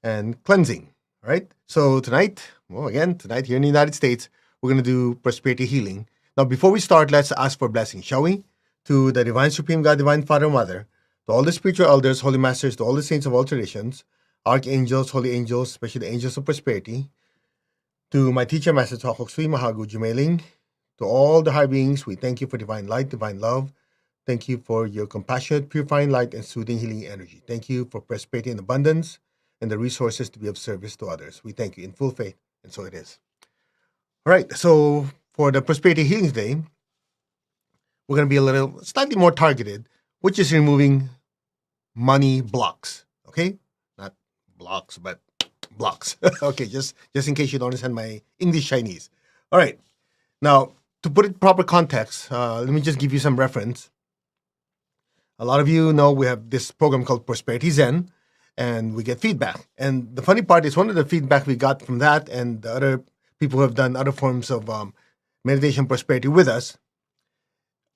and cleansing. All right. So tonight, tonight here in the United States, we're going to do prosperity healing. Now, before we start, let's ask for blessing, shall we? To the Divine Supreme God, Divine Father and Mother, to all the spiritual elders, holy masters, to all the saints of all traditions, archangels, holy angels, especially the angels of prosperity, to my teacher, Master Chokok Sui Mahagu Jumailing, to all the high beings, we thank you for divine light, divine love. Thank you for your compassionate, purifying light and soothing, healing energy. Thank you for prosperity and abundance and the resources to be of service to others. We thank you in full faith, and so it is. All right, so for the Prosperity Healing Day, we're going to be a little slightly more targeted, which is removing money blocks. Okay, not blocks, but blocks. Okay, just in case you don't understand my English Chinese. All right, now to put it in proper context, let me just give you some reference. A lot of you know we have this program called Prosperity Zen, and we get feedback. And the funny part is one of the feedback we got from that and the other people who have done other forms of meditation prosperity with us,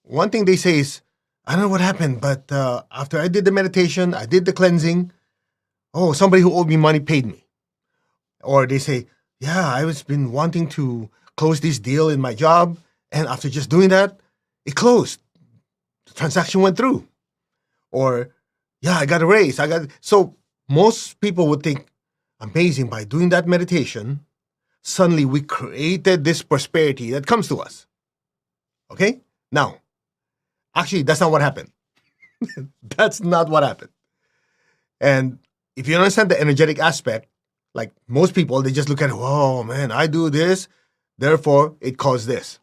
one thing they say is, I don't know what happened, but after I did the meditation, I did the cleansing, somebody who owed me money paid me. Or they say, yeah, I was been wanting to close this deal in my job, and after just doing that, it closed. The transaction went through. Or, yeah, I got a raise. So most people would think, amazing, by doing that meditation, suddenly we created this prosperity that comes to us. Okay? Now, actually, that's not what happened. That's not what happened. And if you understand the energetic aspect, like most people, they just look at, oh man, I do this, therefore it caused this.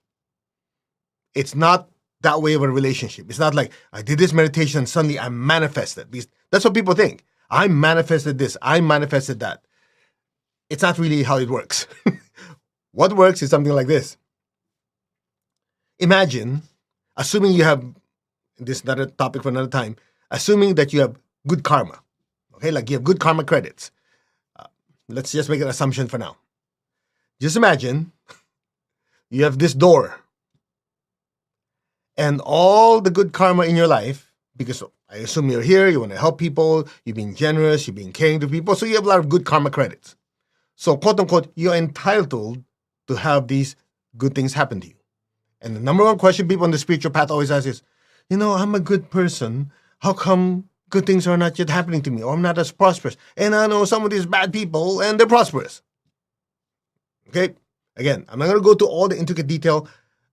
It's not that way of a relationship. It's not like I did this meditation and suddenly I manifested. Because that's what people think. I manifested this, I manifested that. It's not really how it works. What works is something like this. Imagine, assuming you have, this is another topic for another time, assuming that you have good karma. Okay, like you have good karma credits. Let's just make an assumption for now. Just imagine you have this door. And all the good karma in your life, because I assume you're here, you want to help people, you're being generous, you're being caring to people, so you have a lot of good karma credits. So, quote unquote, you're entitled to have these good things happen to you. And the number one question people on the spiritual path always ask is, I'm a good person. How come good things are not yet happening to me? Or I'm not as prosperous? And I know some of these bad people and they're prosperous. Okay? Again, I'm not going to go to all the intricate detail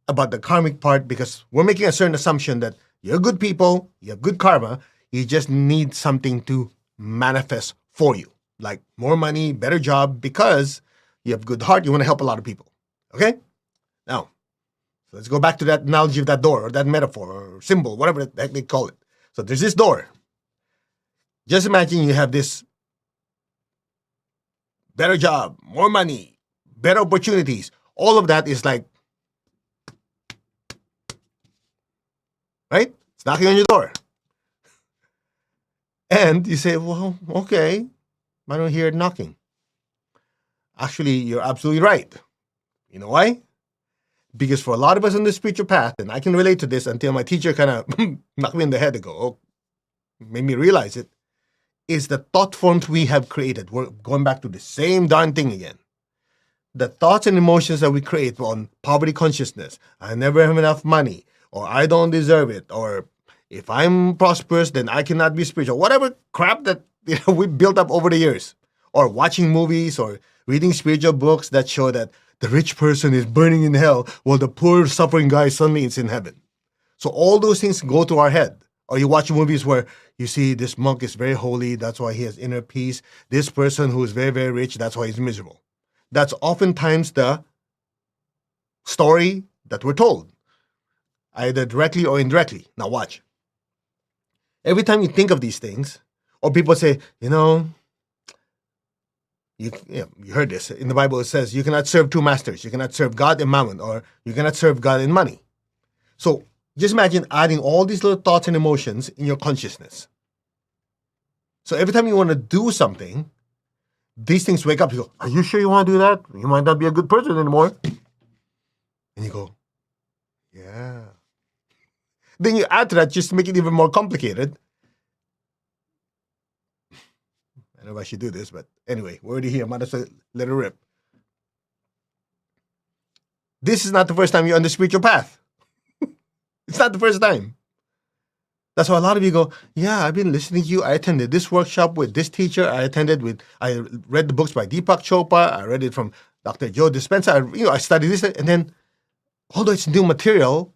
about the karmic part because we're making a certain assumption that you're good people, you have good karma, you just need something to manifest for you. Like more money, better job, because you have good heart, you want to help a lot of people. Okay? Now, let's go back to that analogy of that door or that metaphor or symbol, whatever the heck they call it. So there's this door. Just imagine you have this better job, more money, better opportunities. All of that is like, right? It's knocking on your door. And you say, well, okay, I don't hear it knocking. Actually, you're absolutely right. You know why? Because for a lot of us on the spiritual path, and I can relate to this until my teacher kind of knocked me in the head and made me realize it, is the thought forms we have created. We're going back to the same darn thing again. The thoughts and emotions that we create on poverty consciousness, I never have enough money, or I don't deserve it, or if I'm prosperous, then I cannot be spiritual. Whatever crap that we built up over the years, or watching movies or reading spiritual books that show that the rich person is burning in hell while the poor suffering guy suddenly is in heaven. So all those things go to our head. Or you watch movies where you see this monk is very holy, that's why he has inner peace. This person who is very, very rich, that's why he's miserable. That's oftentimes the story that we're told, either directly or indirectly. Now watch. Every time you think of these things, or people say, you heard this. In the Bible, it says you cannot serve two masters. You cannot serve God and mammon, or you cannot serve God and money. So just imagine adding all these little thoughts and emotions in your consciousness. So every time you want to do something, these things wake up. You go, are you sure you want to do that? You might not be a good person anymore. And you go, yeah. Then you add to that just to make it even more complicated. don't know if I should do this, but anyway, we're already here. Might as well let it rip. This is not the first time you're on the spiritual path. It's not the first time. That's why a lot of you go, yeah, I've been listening to you. I attended this workshop with this teacher. I read the books by Deepak Chopra. I read it from Dr. Joe Dispenza. I studied this. And then, although it's new material,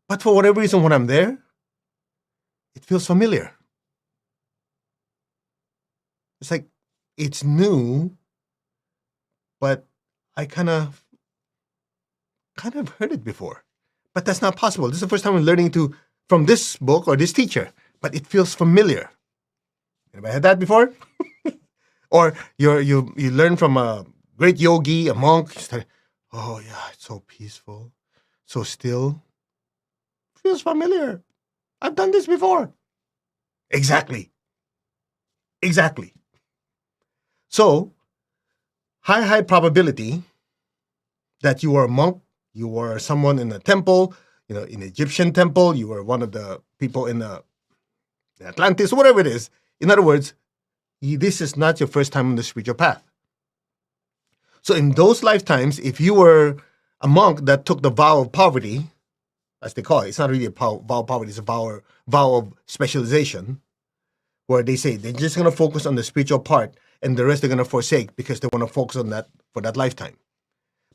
but for whatever reason, when I'm there, it feels familiar. It's like, it's new, but I kind of heard it before. But that's not possible. This is the first time I'm learning from this book or this teacher, but it feels familiar. Anybody had that before? Or you learn from a great yogi, a monk. Oh yeah, it's so peaceful, so still. Feels familiar. I've done this before. Exactly. So, high probability that you are a monk, you were someone in a temple, in Egyptian temple, you were one of the people in Atlantis, whatever it is. In other words, this is not your first time on the spiritual path. So in those lifetimes, if you were a monk that took the vow of poverty, as they call it, it's not really a vow of poverty, it's a vow of specialization, where they say they're just going to focus on the spiritual part and the rest they're going to forsake because they want to focus on that for that lifetime.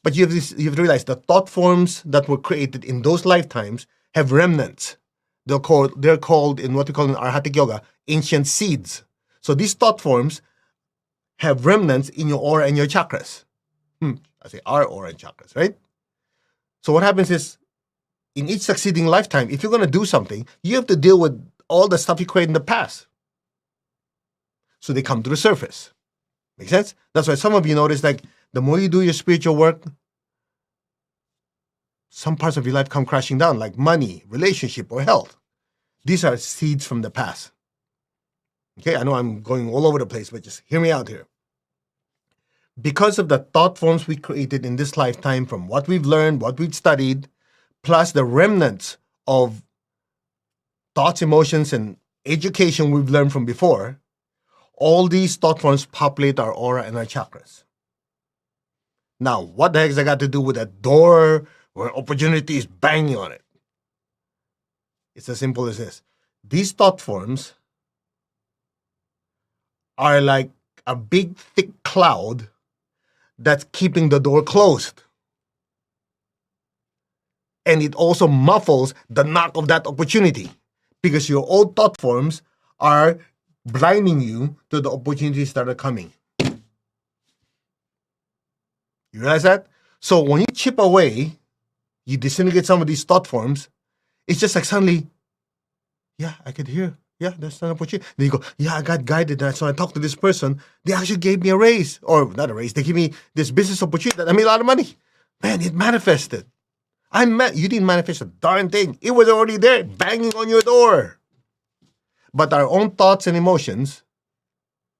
But you have to realize the thought forms that were created in those lifetimes have remnants. They're called in what we call in Arhatic Yoga, ancient seeds. So these thought forms have remnants in your aura and your chakras. I say our aura and chakras, right? So what happens is, in each succeeding lifetime, if you're going to do something, you have to deal with all the stuff you created in the past. So they come to the surface. Make sense? That's why some of you notice, like, the more you do your spiritual work, some parts of your life come crashing down, like money, relationship, or health. These are seeds from the past. Okay, I know I'm going all over the place, but just hear me out here. Because of the thought forms we created in this lifetime from what we've learned, what we've studied, plus the remnants of thoughts, emotions, and education we've learned from before, all these thought forms populate our aura and our chakras. Now, what the heck has that got to do with a door where opportunity is banging on it? It's as simple as this. These thought forms are like a big, thick cloud that's keeping the door closed. And it also muffles the knock of that opportunity because your old thought forms are blinding you to the opportunities that are coming. You realize that? So when you chip away, you disintegrate some of these thought forms, it's just like suddenly, yeah, I could hear. Yeah, that's an opportunity. Then you go, yeah, I got guided. So I talked to this person. They actually gave me a raise. Or not a raise. They gave me this business opportunity that I made a lot of money. Man, it manifested. You didn't manifest a darn thing. It was already there, banging on your door. But our own thoughts and emotions,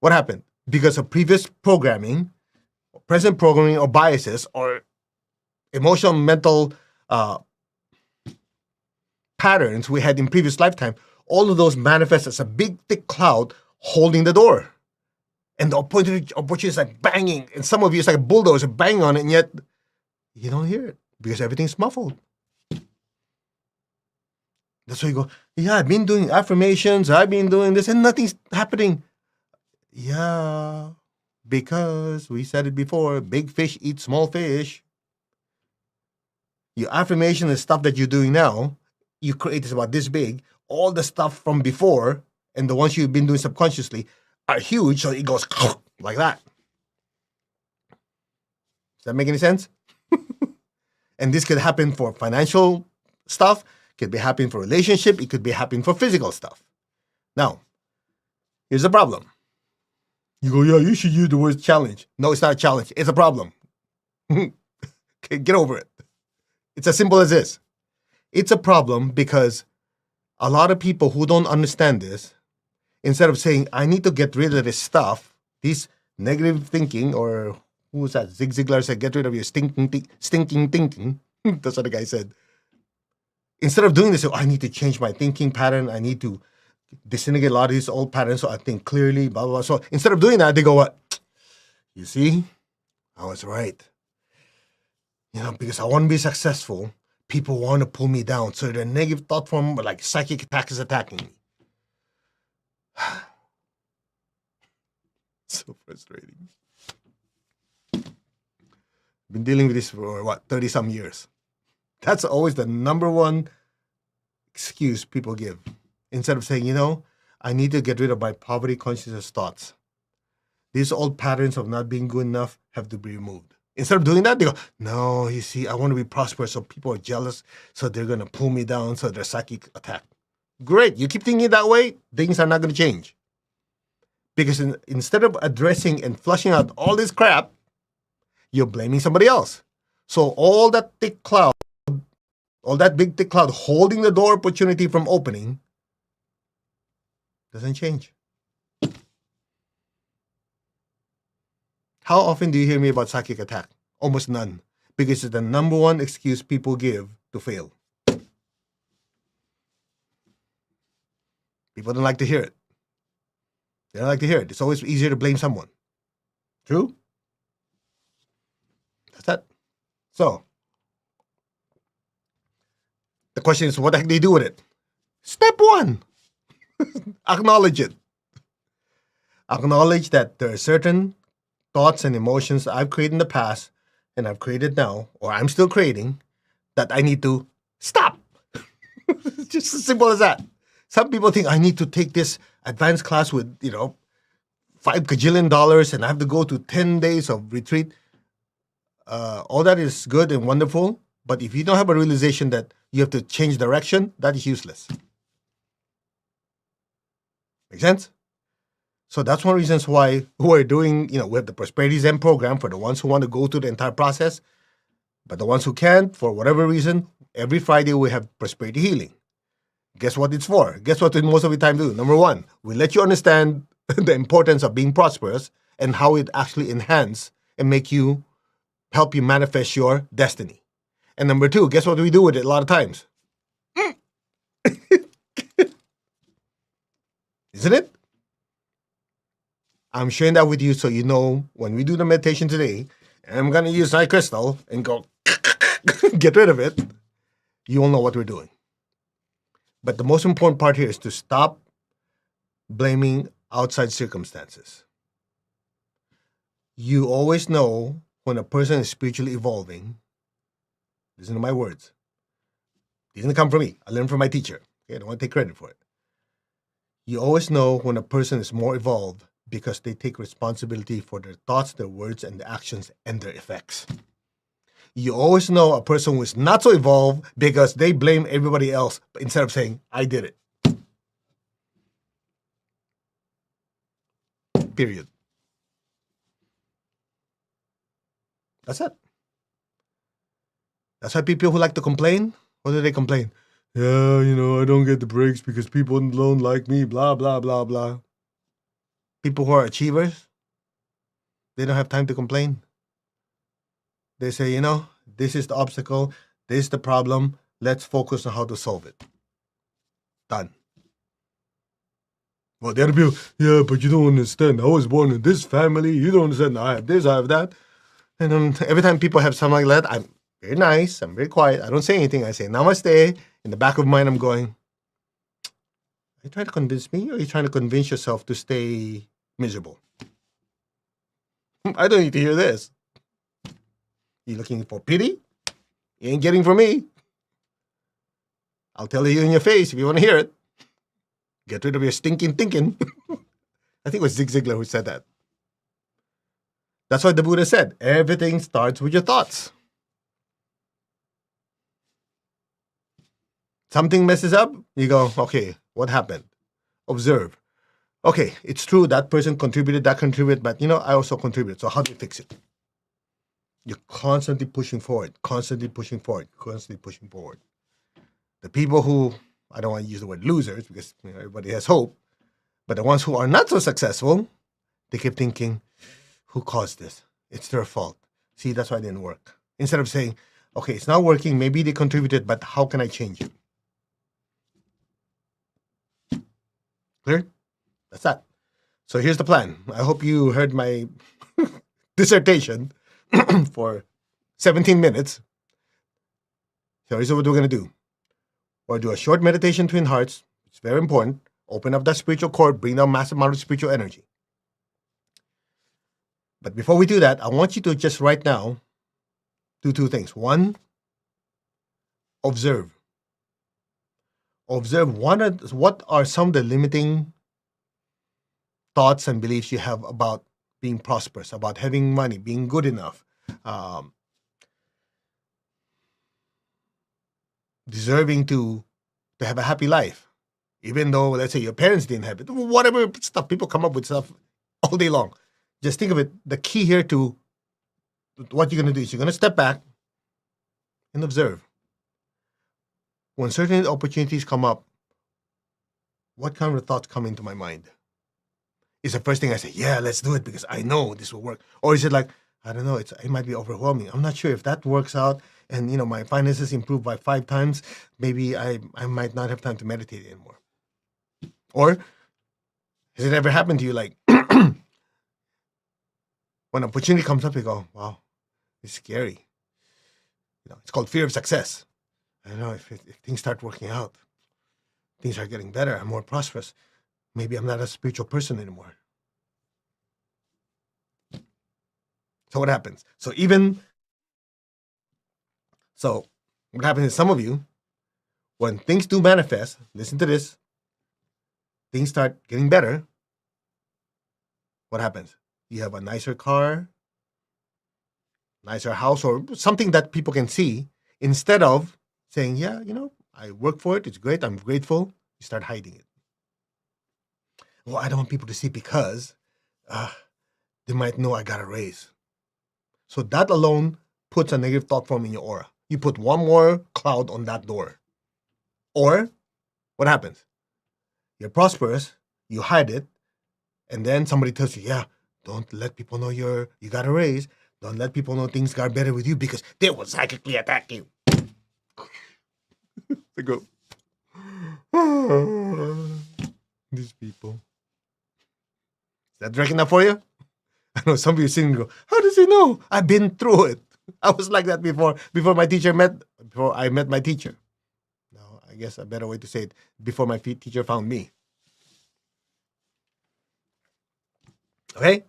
what happened? Because of previous programming, present programming or biases or emotional, mental patterns we had in previous lifetime, all of those manifest as a big, thick cloud holding the door. And the opportunity is like banging. And some of you, it's like a bulldozer banging on it, and yet you don't hear it because everything's muffled. That's why you go, yeah, I've been doing affirmations, I've been doing this, and nothing's happening. Yeah, because we said it before, big fish eat small fish. Your affirmation is stuff that you're doing now. You create this about this big. All the stuff from before and the ones you've been doing subconsciously are huge, so it goes like that. Does that make any sense? And this could happen for financial stuff, could be happening for relationship, it could be happening for physical stuff. Now, here's the problem. You go, yeah, you should use the word challenge. No, it's not a challenge. It's a problem. Okay, get over it. It's as simple as this. It's a problem because a lot of people who don't understand this, instead of saying, I need to get rid of this stuff, this negative thinking, or who was that? Zig Ziglar said, get rid of your stinking thinking. That's what the guy said. Instead of doing this, I need to change my thinking pattern. I need to disintegrate a lot of these old patterns so I think clearly, blah, blah, blah. So instead of doing that, they go, what? You see, I was right. Because I want to be successful, people want to pull me down. So the negative thought form, like psychic attack is attacking me. So frustrating. Been dealing with this for 30 some years. That's always the number one excuse people give. Instead of saying, I need to get rid of my poverty consciousness thoughts. These old patterns of not being good enough have to be removed. Instead of doing that, they go, no, you see, I want to be prosperous, so people are jealous, so they're going to pull me down, so they're psychic attack. Great. You keep thinking that way, things are not going to change. Because instead of addressing and flushing out all this crap, you're blaming somebody else. So all that thick cloud, all that big thick cloud holding the door opportunity from opening doesn't change. How often do you hear me about psychic attack? Almost none. Because it's the number one excuse people give to fail. People don't like to hear it. They don't like to hear it. It's always easier to blame someone. True? That's that. So, the question is, what the heck do you do with it? Step one, acknowledge it. Acknowledge that there are certain thoughts and emotions I've created in the past and I've created now, or I'm still creating, that I need to stop. Just as simple as that. Some people think I need to take this advanced class with, $5 gajillion and I have to go to 10 days of retreat. All that is good and wonderful, but if you don't have a realization that you have to change direction, that is useless. Make sense? So that's one of the reasons why we're doing, we have the Prosperity Zen program for the ones who want to go through the entire process. But the ones who can't, for whatever reason, every Friday we have Prosperity Healing. Guess what it's for? Guess what we most of the time do? Number one, we let you understand the importance of being prosperous and how it actually enhance and help you manifest your destiny. And number two, guess what we do with it a lot of times? Isn't it? I'm sharing that with you so you know when we do the meditation today, and I'm going to use my crystal and go get rid of it, you will know what we're doing. But the most important part here is to stop blaming outside circumstances. You always know when a person is spiritually evolving. Listen to my words. These didn't come from me. I learned from my teacher. Okay, I don't want to take credit for it. You always know when a person is more evolved because they take responsibility for their thoughts, their words, and their actions and their effects. You always know a person who is not so evolved because they blame everybody else instead of saying, I did it. Period. That's it. That's why people who like to complain, what do they complain? Yeah, I don't get the breaks because people don't like me, blah, blah, blah, blah. People who are achievers, they don't have time to complain. They say, this is the obstacle, this is the problem, let's focus on how to solve it. Done. Well, the other people, yeah, but you don't understand. I was born in this family. You don't understand. I have this, I have that. And every time people have something like that, I'm very nice. I'm very quiet. I don't say anything. I say namaste. In the back of my mind, I'm going, are you trying to convince me or are you trying to convince yourself to stay miserable? I don't need to hear this. You looking for pity? You ain't getting from me. I'll tell you in your face if you want to hear it. Get rid of your stinking thinking. I think it was Zig Ziglar who said that. That's what the Buddha said. Everything starts with your thoughts. Something messes up, you go, okay, what happened? Observe. Okay, it's true that person contributed, but I also contributed. So how do you fix it? You're constantly pushing forward, constantly pushing forward, constantly pushing forward. The people who, I don't want to use the word losers because everybody has hope, but the ones who are not so successful, they keep thinking, who caused this? It's their fault. See, that's why it didn't work. Instead of saying, okay, it's not working, maybe they contributed, but how can I change it? Clear? That's that. So here's the plan. I hope you heard my dissertation for 17 minutes. So here's what we're going to do. We'll do a short meditation, twin hearts. It's very important. Open up that spiritual cord, bring down massive amount of spiritual energy. But before we do that, I want you to just right now do two things. One, observe. Observe what are some of the limiting thoughts and beliefs you have about being prosperous, about having money, being good enough, deserving to have a happy life, even though, let's say, your parents didn't have it. Whatever stuff, people come up with stuff all day long. Just think of it. The key here to what you're going to do is you're going to step back and observe. When certain opportunities come up, what kind of thoughts come into my mind? Is the first thing I say, yeah, let's do it because I know this will work? Or is it like, I don't know, it might be overwhelming. I'm not sure if that works out and, my finances improve by 5 times, maybe I might not have time to meditate anymore. Or has it ever happened to you like, when an opportunity comes up, you go, wow, it's scary. It's called fear of success. I don't know if things start working out, things are getting better, I'm more prosperous. Maybe I'm not a spiritual person anymore. So what happens? So what happens is some of you, when things do manifest, listen to this, things start getting better. What happens? You have a nicer car, nicer house, or something that people can see. Instead of saying, yeah, I work for it, it's great, I'm grateful, you start hiding it. Well, I don't want people to see because they might know I got a raise. So that alone puts a negative thought form in your aura. You put one more cloud on that door. Or what happens? You're prosperous, you hide it, and then somebody tells you, yeah, don't let people know you got a raise. Don't let people know things got better with you because they will psychically attack you. They go, these people. Is that working enough for you? I know some of you sitting and go, how does he know? I've been through it. I was like that before I met my teacher. No, I guess a better way to say it, before my teacher found me. Okay?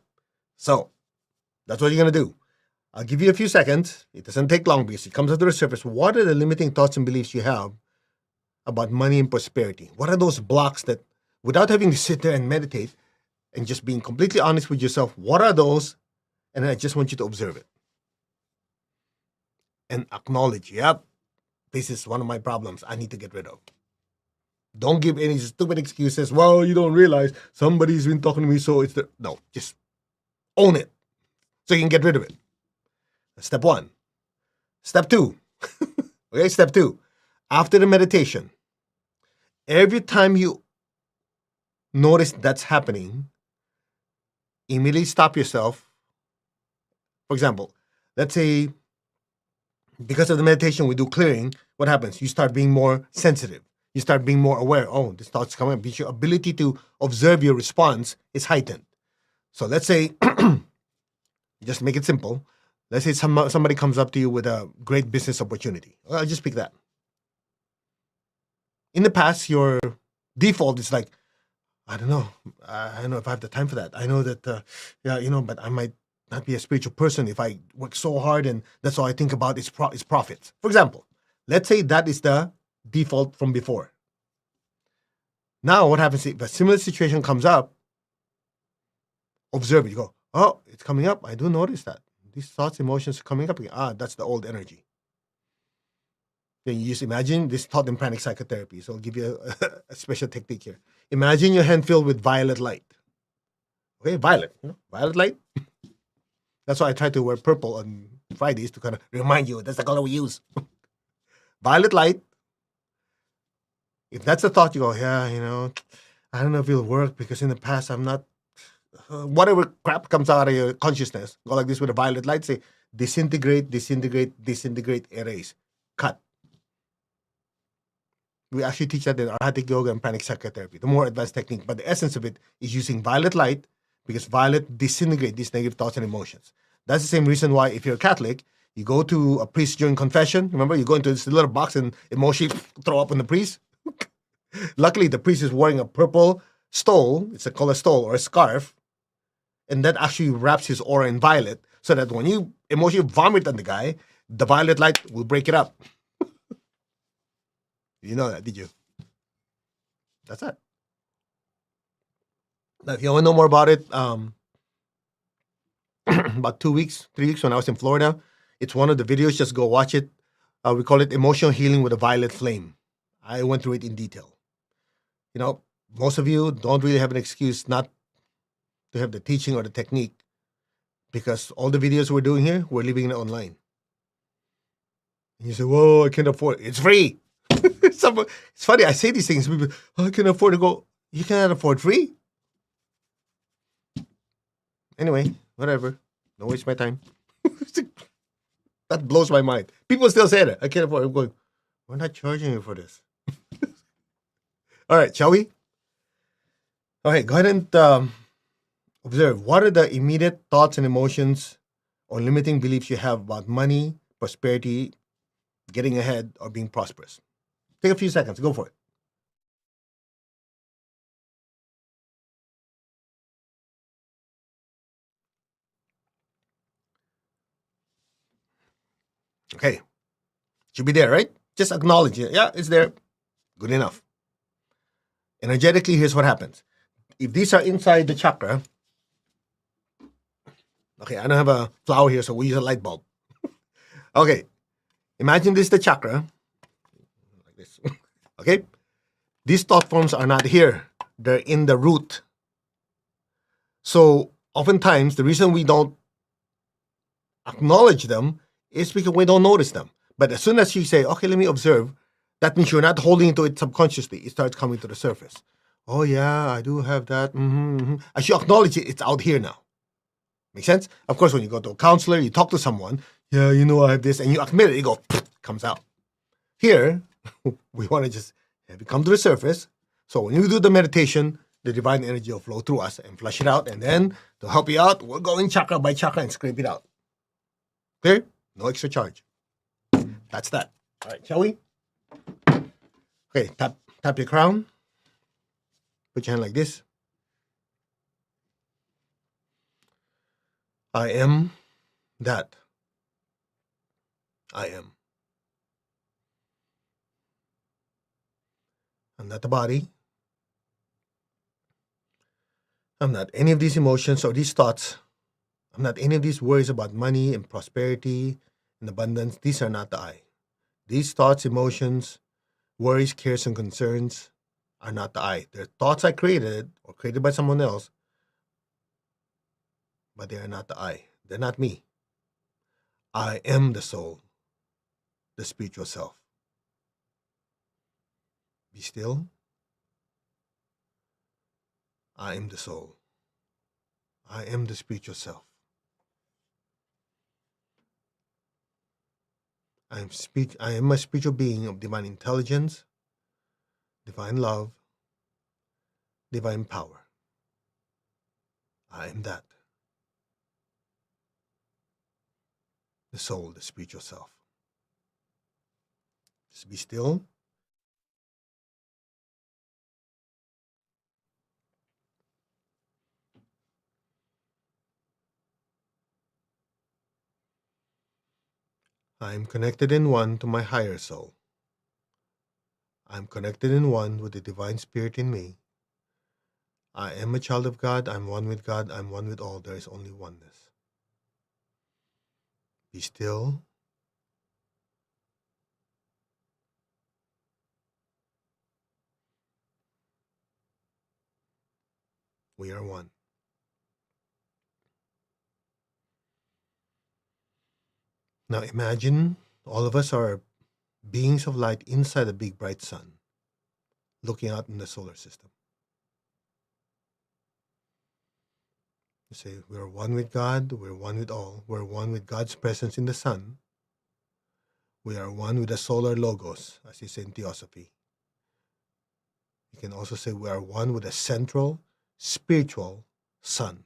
So, that's what you're going to do. I'll give you a few seconds. It doesn't take long because it comes up to the surface. What are the limiting thoughts and beliefs you have about money and prosperity? What are those blocks that, without having to sit there and meditate and just being completely honest with yourself, what are those? And I just want you to observe it. And acknowledge, yep, this is one of my problems I need to get rid of. Don't give any stupid excuses. Well, you don't realize somebody's been talking to me, so it's no, just own it so you can get rid of it. That's step 1. Step 2. Okay, step 2. After the meditation, every time you notice that's happening, immediately stop yourself. For example, let's say because of the meditation we do clearing, what happens? You start being more sensitive. You start being more aware. Oh, this thought's coming up. Your ability to observe your response is heightened. So let's say, just make it simple. Let's say somebody comes up to you with a great business opportunity. I'll just pick that. In the past, your default is like, I don't know. I don't know if I have the time for that. I know that, but I might not be a spiritual person if I work so hard and that's all I think about is profits. For example, let's say that is the default from before. Now, what happens if a similar situation comes up? Observe it. You go, oh, it's coming up. I do notice that. These thoughts, emotions are coming up again. That's the old energy. Then you just imagine this thought in pranic psychotherapy. So I'll give you a special technique here. Imagine your hand filled with violet light. Okay, violet. Violet light. That's why I try to wear purple on Fridays to kind of remind you that's the color we use. Violet light. If that's the thought, you go, yeah, I don't know if it'll work because in the past I'm not, whatever crap comes out of your consciousness, go like this with a violet light, say, disintegrate, disintegrate, disintegrate, erase, cut. We actually teach that in Arhatic Yoga and Pranic Psychotherapy, the more advanced technique. But the essence of it is using violet light because violet disintegrate these negative thoughts and emotions. That's the same reason why if you're Catholic, you go to a priest during confession. Remember, you go into this little box and emotionally throw up on the priest. Luckily, the priest is wearing a purple stole. It's called a stole or a scarf, and that actually wraps his aura in violet, so that when you emotionally vomit on the guy, the violet light will break it up. You know that, did you? That's it. Now, if you want to know more about it, about 2 weeks, 3 weeks when I was in Florida, it's one of the videos. Just go watch it. We call it Emotional Healing with a Violet Flame. I went through it in detail. You know, most of you don't really have an excuse not to have the teaching or the technique because all the videos we're doing here, we're leaving it online. And you say, "Whoa, I can't afford it." It's free. It's funny. I say these things. People, "Oh, I can afford to go." You cannot afford free. Anyway, whatever. Don't waste my time. That blows my mind. People still say that. I can't afford it. I'm going, we're not charging you for this. All right, shall we? All right, go ahead and observe. What are the immediate thoughts and emotions or limiting beliefs you have about money, prosperity, getting ahead, or being prosperous? Take a few seconds. Go for it. Okay. Should be there, right? Just acknowledge it. Yeah, it's there. Good enough. Energetically, here's what happens. If these are inside the chakra, okay, I don't have a flower here, so we use a light bulb. Okay, imagine this is the chakra, like this. Okay, these thought forms are not here, they're in the root. So, oftentimes, the reason we don't acknowledge them is because we don't notice them. But as soon as you say, okay, let me observe, that means you're not holding to it subconsciously. It starts coming to the surface. Oh, yeah, I do have that. As you acknowledge it, it's out here now. Make sense? Of course, when you go to a counselor, you talk to someone, yeah, you know I have this, and you admit it, it goes, comes out. Here, we want to just have it come to the surface. So when you do the meditation, the divine energy will flow through us and flush it out. And then to help you out, we'll go in chakra by chakra and scrape it out. Clear? No extra charge. That's that. All right, shall we? Okay, tap your crown. Put your hand like this. I am that. I am. I'm not the body. I'm not any of these emotions or these thoughts. I'm not any of these worries about money and prosperity and abundance. These are not the I. These thoughts, emotions, worries, cares, and concerns are not the I. They're thoughts I created or created by someone else, but they are not the I. They're not me. I am the soul, the spiritual self. Be still. I am the soul. I am the spiritual self. I am a spiritual being of divine intelligence, divine love, divine power. I am that. The soul, the spiritual self. Just be still. I am connected in one to my higher soul. I am connected in one with the divine spirit in me. I am a child of God. I'm one with God. I'm one with all. There is only oneness. Be still. We are one. Now imagine all of us are beings of light inside a big bright sun, looking out in the solar system. You say, we're one with God, we're one with all, we're one with God's presence in the sun. We are one with the solar logos, as you say in Theosophy. You can also say we are one with a central spiritual sun.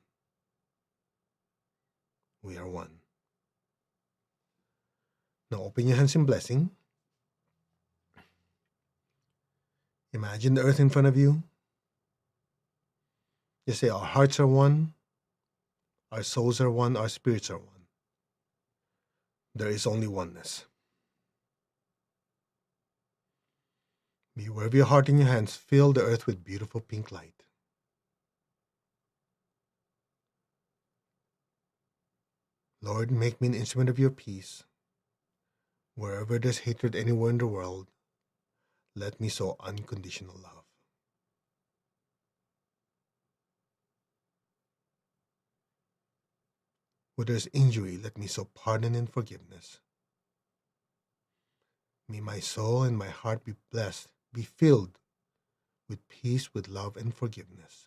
We are one. Now open your hands in blessing. Imagine the earth in front of you. Just say, our hearts are one, our souls are one, our spirits are one. There is only oneness. Be aware of your heart in your hands. Fill the earth with beautiful pink light. Lord, make me an instrument of your peace. Wherever there's hatred anywhere in the world, let me sow unconditional love. Where there's injury, let me sow pardon and forgiveness. May my soul and my heart be blessed, be filled with peace, with love, and forgiveness.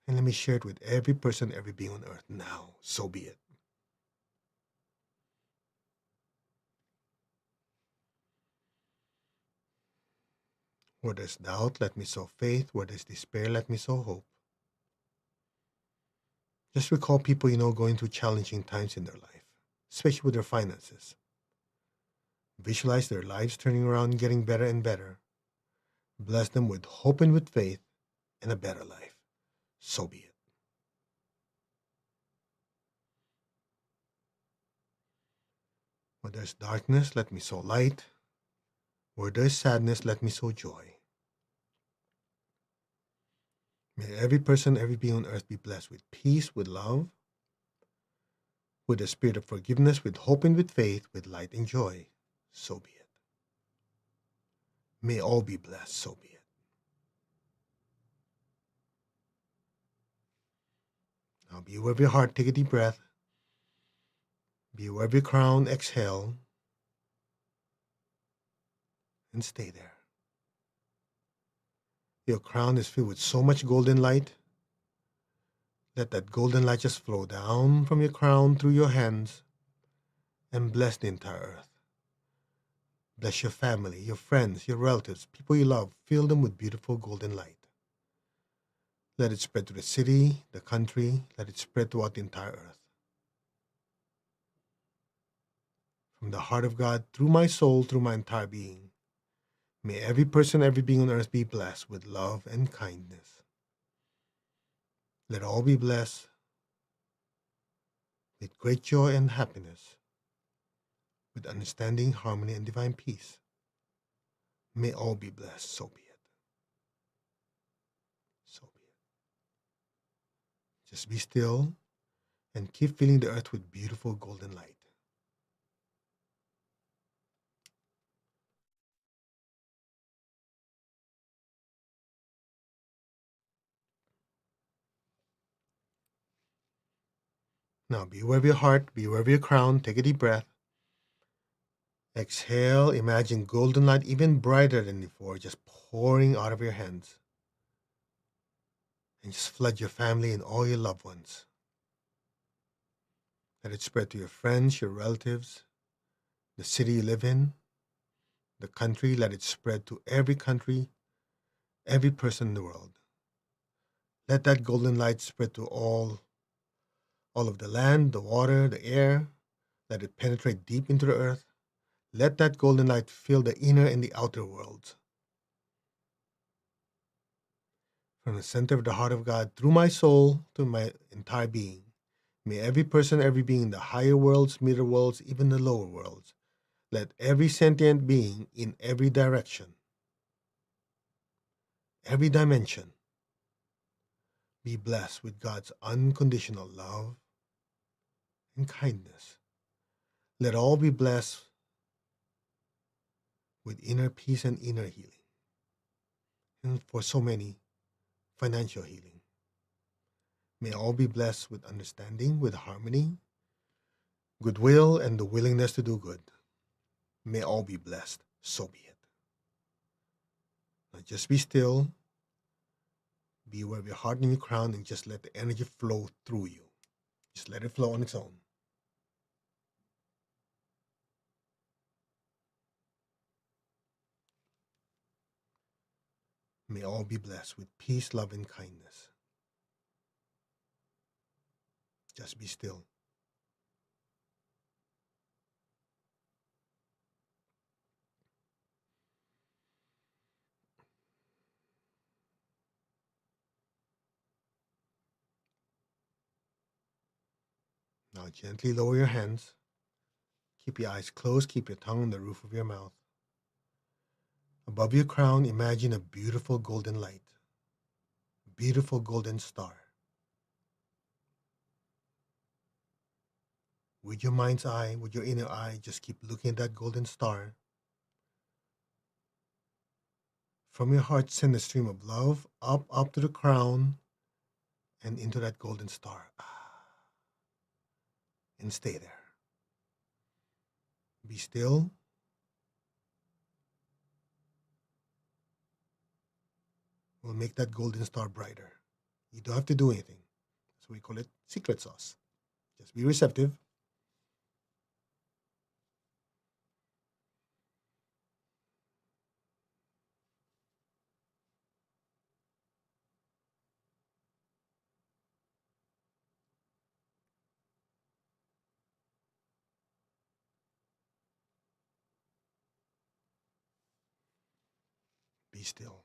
And let me share it with every person, every being on earth now. So be it. Where there's doubt, let me sow faith. Where there's despair, let me sow hope. Just recall people you know going through challenging times in their life, especially with their finances. Visualize their lives turning around, getting better and better. Bless them with hope and with faith and a better life. So be it. Where there's darkness, let me sow light. Where there's sadness, let me sow joy. May every person, every being on earth be blessed with peace, with love, with the spirit of forgiveness, with hope and with faith, with light and joy. So be it. May all be blessed. So be it. Now be aware of your heart. Take a deep breath. Be aware of your crown. Exhale. And stay there. Your crown is filled with so much golden light. Let that golden light just flow down from your crown through your hands and bless the entire earth. Bless your family, your friends, your relatives, people you love. Fill them with beautiful golden light. Let it spread to the city, the country. Let it spread throughout the entire earth. From the heart of God, through my soul, through my entire being, may every person, every being on earth be blessed with love and kindness. Let all be blessed with great joy and happiness, with understanding, harmony, and divine peace. May all be blessed. So be it. So be it. Just be still and keep filling the earth with beautiful golden light. Now be aware of your heart, be aware of your crown. Take a deep breath. Exhale, imagine golden light even brighter than before, just pouring out of your hands. And just flood your family and all your loved ones. Let it spread to your friends, your relatives, the city you live in, the country. Let it spread to every country, every person in the world. Let that golden light spread to all of the land, the water, the air. Let it penetrate deep into the earth. Let that golden light fill the inner and the outer worlds. From the center of the heart of God, through my soul, to my entire being, may every person, every being in the higher worlds, middle worlds, even the lower worlds, let every sentient being in every direction, every dimension, be blessed with God's unconditional love and kindness. Let all be blessed with inner peace and inner healing. And for so many, financial healing. May all be blessed with understanding, with harmony, goodwill, and the willingness to do good. May all be blessed. So be it. Now just be still. Be aware of your heart and your crown and just let the energy flow through you. Just let it flow on its own. May all be blessed with peace, love, and kindness. Just be still. Now gently lower your hands. Keep your eyes closed. Keep your tongue on the roof of your mouth. Above your crown, imagine a beautiful golden light, beautiful golden star. With your mind's eye, with your inner eye, just keep looking at that golden star. From your heart, send a stream of love up to the crown and into that golden star. And stay there. Be still. We'll make that golden star brighter. You don't have to do anything. So we call it secret sauce. Just be receptive. Be still.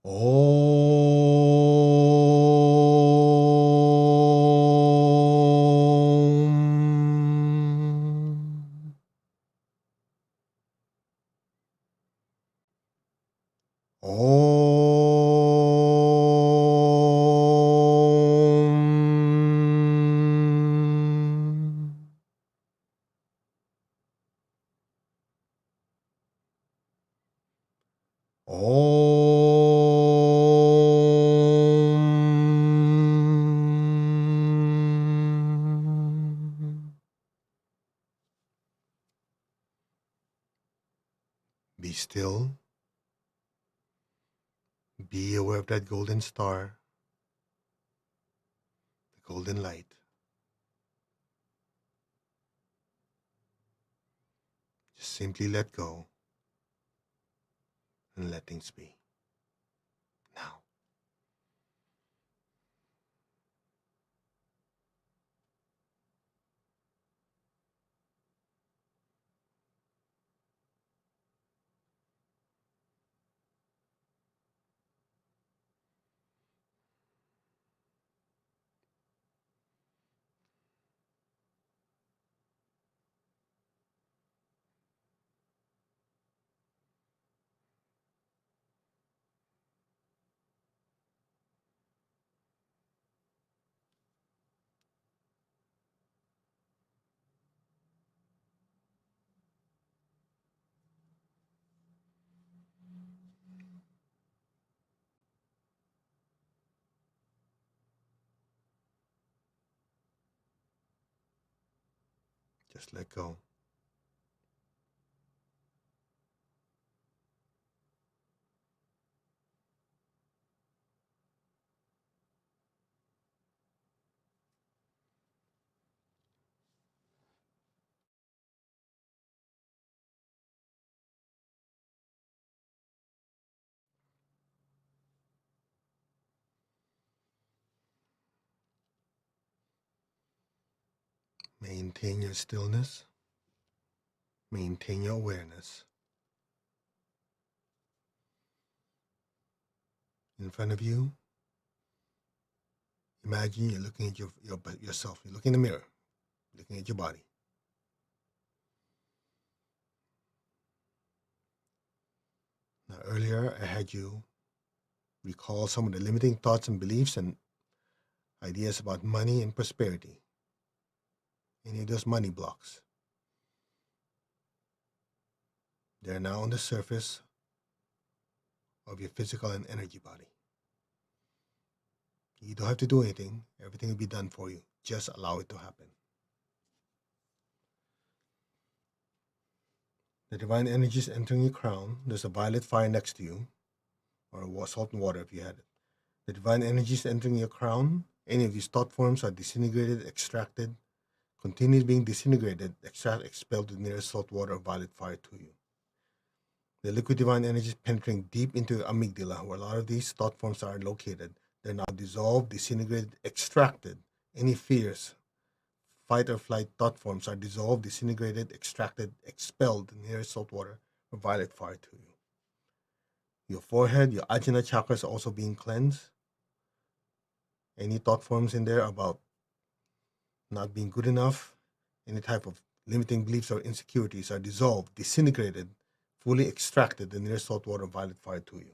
Om. Om. Om. Be still. Be aware of that golden star, the golden light. Just simply let go and let things be. Now, just let go. Maintain your stillness. Maintain your awareness. In front of you, imagine you're looking at yourself. You're looking in the mirror, looking at your body. Now, earlier I had you recall some of the limiting thoughts and beliefs and ideas about money and prosperity. Any of those money blocks. They're now on the surface of your physical and energy body. You don't have to do anything. Everything will be done for you. Just allow it to happen. The divine energy is entering your crown. There's a violet fire next to you, or salt and water if you had it. The divine energy is entering your crown. Any of these thought forms are disintegrated, extracted, continue being disintegrated, expelled to the nearest salt water or violet fire to you. The liquid divine energy is penetrating deep into your amygdala, where a lot of these thought forms are located. They're now dissolved, disintegrated, extracted. Any fears, fight or flight thought forms are dissolved, disintegrated, extracted, expelled in nearest salt water or violet fire to you. Your forehead, your ajna chakras are also being cleansed. Any thought forms in there about not being good enough, any type of limiting beliefs or insecurities are dissolved, disintegrated, fully extracted in near salt water violet fire to you.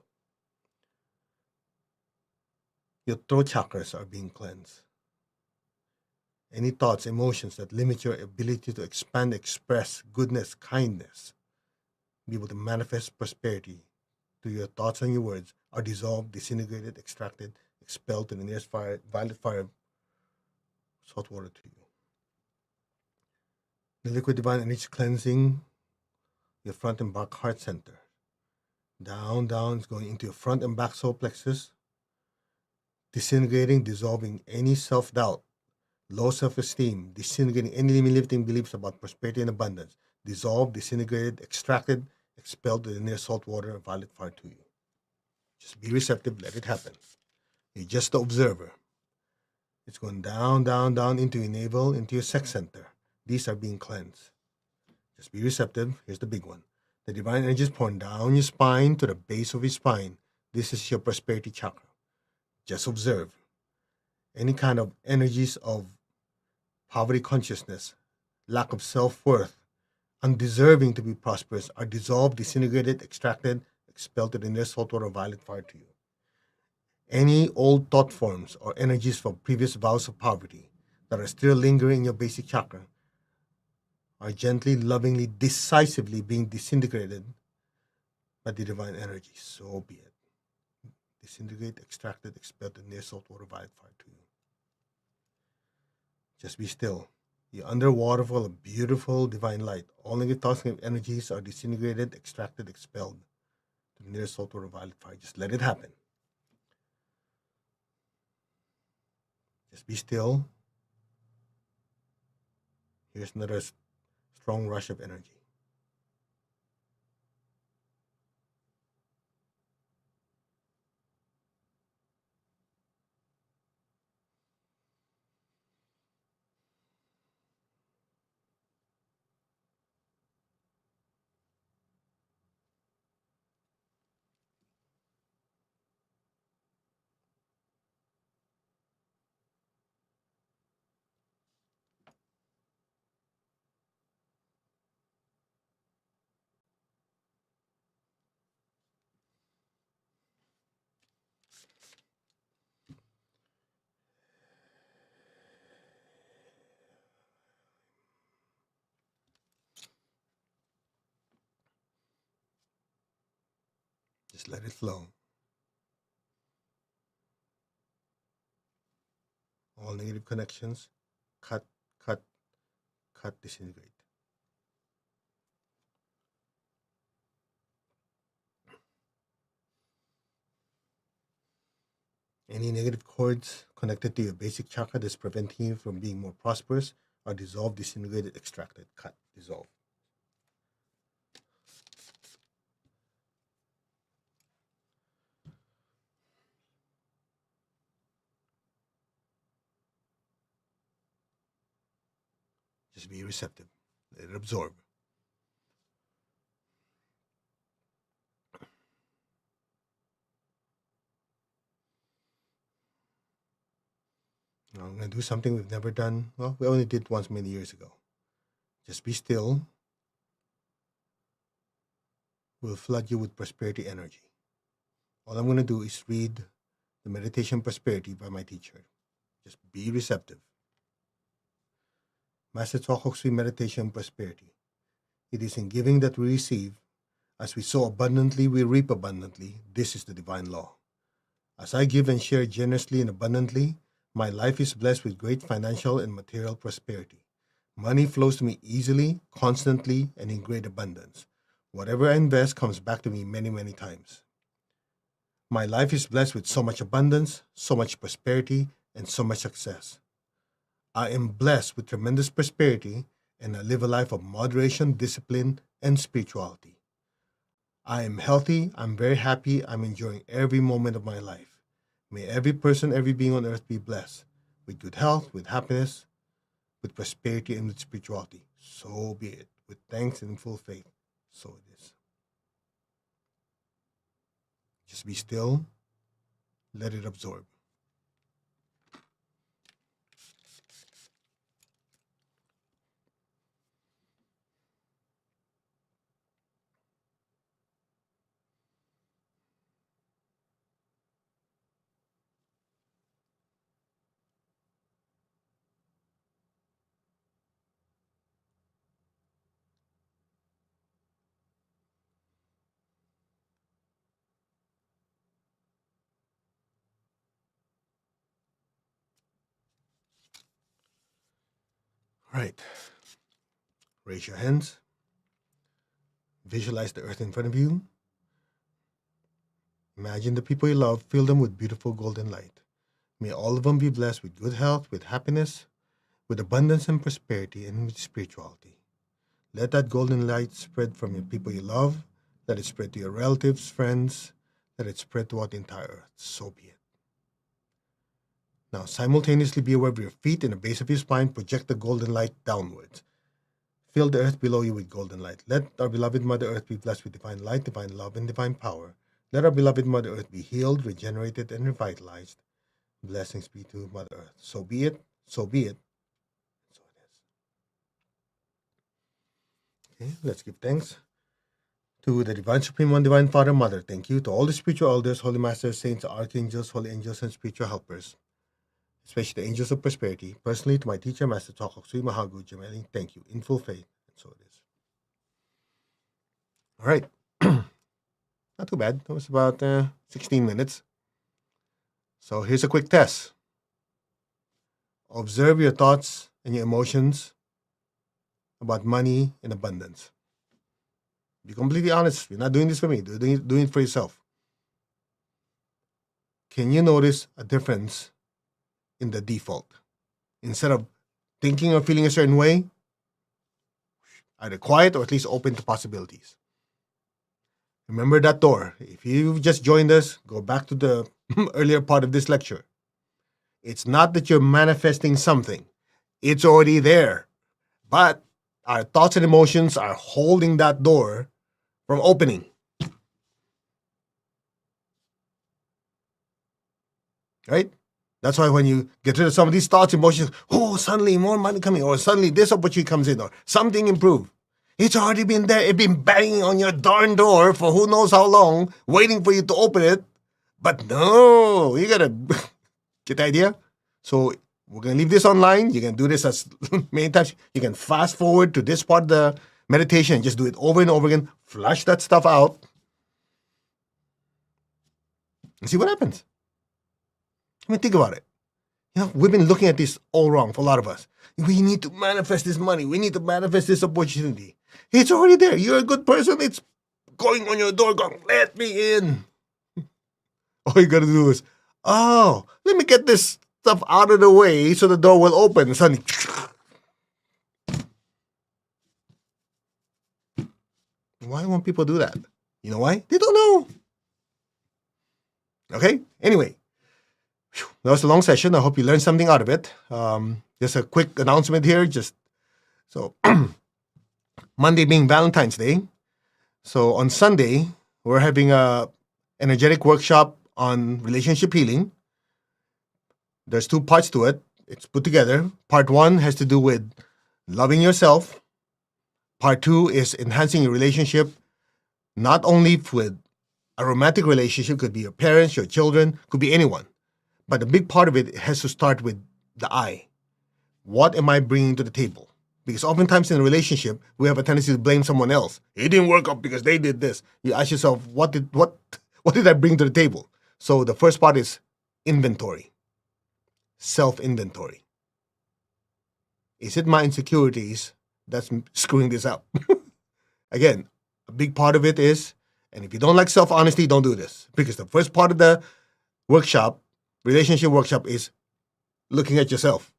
Your throat chakras are being cleansed. Any thoughts, emotions that limit your ability to expand, express goodness, kindness, be able to manifest prosperity through your thoughts and your words are dissolved, disintegrated, extracted, expelled to the nearest fire, violet fire, salt water to you. The liquid divine energy cleansing your front and back heart center. Down, down, it's going into your front and back solar plexus, disintegrating, dissolving any self doubt, low self esteem, disintegrating any limiting beliefs about prosperity and abundance, dissolved, disintegrated, extracted, expelled to the near salt water and violet fire to you. Just be receptive, let it happen. You're just the observer. It's going down, down, down into your navel, into your sex center. These are being cleansed. Just be receptive. Here's the big one. The divine energy is pouring down your spine to the base of your spine. This is your prosperity chakra. Just observe. Any kind of energies of poverty consciousness, lack of self-worth, undeserving to be prosperous are dissolved, disintegrated, extracted, expelled to the nearest salt water violet fire to you. Any old thought forms or energies from previous vows of poverty that are still lingering in your basic chakra are gently, lovingly, decisively being disintegrated by the divine energy. So be it. Disintegrate, extracted, expelled, and near salt water violet fire to you. Just be still. You're under a waterfall of beautiful divine light. All negative thoughts and energies are disintegrated, extracted, expelled to the nearest salt water violet fire. Just let it happen. Just be still. Here's another strong rush of energy. Just let it flow. All negative connections, cut, cut, cut, disintegrate. Any negative cords connected to your basic chakra that's preventing you from being more prosperous are dissolved, disintegrated, extracted, cut, dissolve. Just be receptive. Let it absorb. Now I'm going to do something we've never done. Well, we only did once many years ago. Just be still. We'll flood you with prosperity energy. All I'm going to do is read the Meditation Prosperity by my teacher. Just be receptive. Master Chokoksui Meditation Prosperity. It is in giving that we receive. As we sow abundantly, we reap abundantly. This is the divine law. As I give and share generously and abundantly, my life is blessed with great financial and material prosperity. Money flows to me easily, constantly, and in great abundance. Whatever I invest comes back to me many, many times. My life is blessed with so much abundance, so much prosperity, and so much success. I am blessed with tremendous prosperity, and I live a life of moderation, discipline, and spirituality. I am healthy, I'm very happy, I'm enjoying every moment of my life. May every person, every being on earth be blessed with good health, with happiness, with prosperity, and with spirituality. So be it. With thanks and in full faith, so it is. Just be still, let it absorb. All right. Raise your hands. Visualize the earth in front of you. Imagine the people you love, fill them with beautiful golden light. May all of them be blessed with good health, with happiness, with abundance and prosperity, and with spirituality. Let that golden light spread from your people you love. Let it spread to your relatives, friends. Let it spread throughout the entire earth. So be it. Now, simultaneously be aware of your feet and the base of your spine. Project the golden light downwards. Fill the earth below you with golden light. Let our beloved Mother Earth be blessed with divine light, divine love, and divine power. Let our beloved Mother Earth be healed, regenerated, and revitalized. Blessings be to Mother Earth. So be it, so be it, so it is. Okay, let's give thanks to the Divine Supreme One, Divine Father, Mother. Thank you to all the spiritual elders, holy masters, saints, archangels, holy angels, and spiritual helpers, especially the angels of prosperity. Personally, to my teacher, Master Chakra, Mahagu, Jameli, thank you in full faith, and so it is. All right. Not too bad. That was about 16 minutes. So here's a quick test. Observe your thoughts and your emotions about money and abundance. Be completely honest. You're not doing this for me. You're doing it for yourself. Can you notice a difference in the default? Instead of thinking or feeling a certain way, either quiet or at least open to possibilities. Remember that door. If you've just joined us, go back to the earlier part of this lecture. It's not that you're manifesting something. It's already there. But our thoughts and emotions are holding that door from opening. Right? That's why when you get rid of some of these thoughts, emotions, oh, suddenly more money coming, or suddenly this opportunity comes in, or something improved. It's already been there. It's been banging on your darn door for who knows how long, waiting for you to open it. But no, you gotta get the idea. So we're gonna leave this online. You can do this as many times. You can fast forward to this part of the meditation and just do it over and over again. Flush that stuff out and see what happens. I mean, think about it. You know, we've been looking at this all wrong for a lot of us. We need to manifest this money. We need to manifest this opportunity. It's already there. You're a good person. It's going on your door, going, let me in. All you gotta do is, oh, let me get this stuff out of the way so the door will open. And suddenly, why won't people do that? You know why? They don't know. Okay? Anyway, that was a long session. I hope you learned something out of it. Just a quick announcement here. So Monday being Valentine's Day. So on Sunday, we're having a energetic workshop on relationship healing. There's two parts to it. It's put together. Part one has to do with loving yourself. Part two is enhancing your relationship, not only with a romantic relationship, could be your parents, your children, could be anyone. But a big part of it has to start with the I. What am I bringing to the table? Because oftentimes in a relationship, we have a tendency to blame someone else. It didn't work out because they did this. You ask yourself, what did I bring to the table? So the first part is inventory, self-inventory. Is it my insecurities that's screwing this up? Again, a big part of it is, and if you don't like self-honesty, don't do this. Because the first part of the workshop, relationship workshop, is looking at yourself,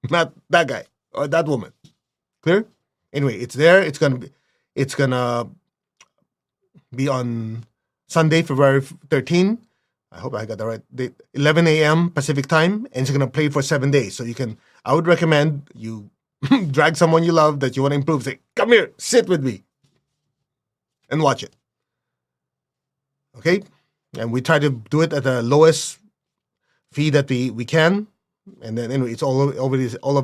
not that guy or that woman. Clear? Anyway, it's there. It's gonna be on Sunday, February 13. I hope I got the right date. 11 a.m. Pacific time, and it's gonna play for 7 days. So you can. I would recommend you drag someone you love that you want to improve. Say, come here, sit with me, and watch it. Okay, and we try to do it at the lowest fee that we can, and then anyway, it's all of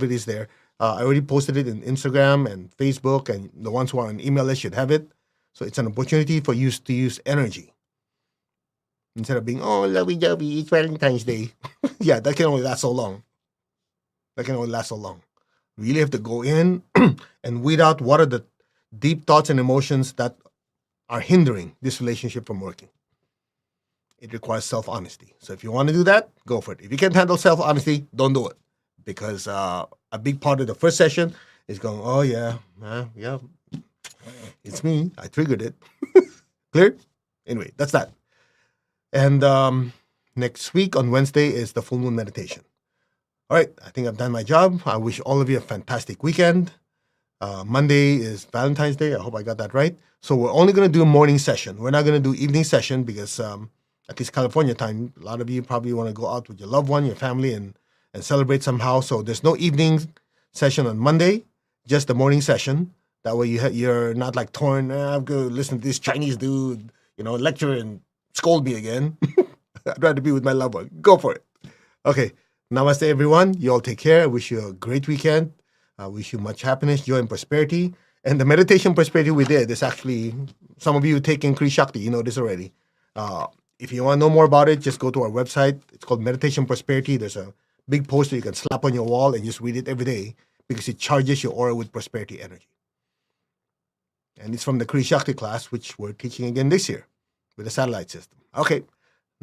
it is there. I already posted it in Instagram and Facebook, and the ones who are on email list should have it. So it's an opportunity for you to use energy instead of being lovey-dovey. It's Valentine's Day. Yeah, that can only last so long. You really have to go in and weed out what are the deep thoughts and emotions that are hindering this relationship from working. It requires self-honesty. So if you want to do that, go for it. If you can't handle self-honesty, don't do it. Because a big part of the first session is going, oh yeah, it's me. I triggered it. Clear? Anyway, that's that. And next week on Wednesday is the full moon meditation. All right, I think I've done my job. I wish all of you a fantastic weekend. Monday is Valentine's Day. I hope I got that right. So we're only going to do a morning session. We're not going to do evening session because at least California time, a lot of you probably want to go out with your loved one, your family, and celebrate somehow. So there's no evening session on Monday, just the morning session. That way you're not like torn. I'm going to listen to this Chinese dude, lecture and scold me again. I'd rather be with my loved one. Go for it. Okay. Namaste, everyone. You all take care. I wish you a great weekend. I wish you much happiness, joy, and prosperity. And the meditation prosperity we did is actually, some of you taking Kri Shakti, you know this already. If you want to know more about it, just go to our website. It's called Meditation Prosperity. There's a big poster you can slap on your wall and just read it every day because it charges your aura with prosperity energy. And it's from the Kri Shakti class, which we're teaching again this year with the satellite system. Okay.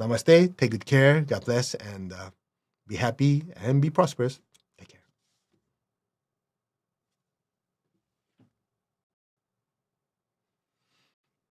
Namaste. Take good care. God bless. And be happy and be prosperous.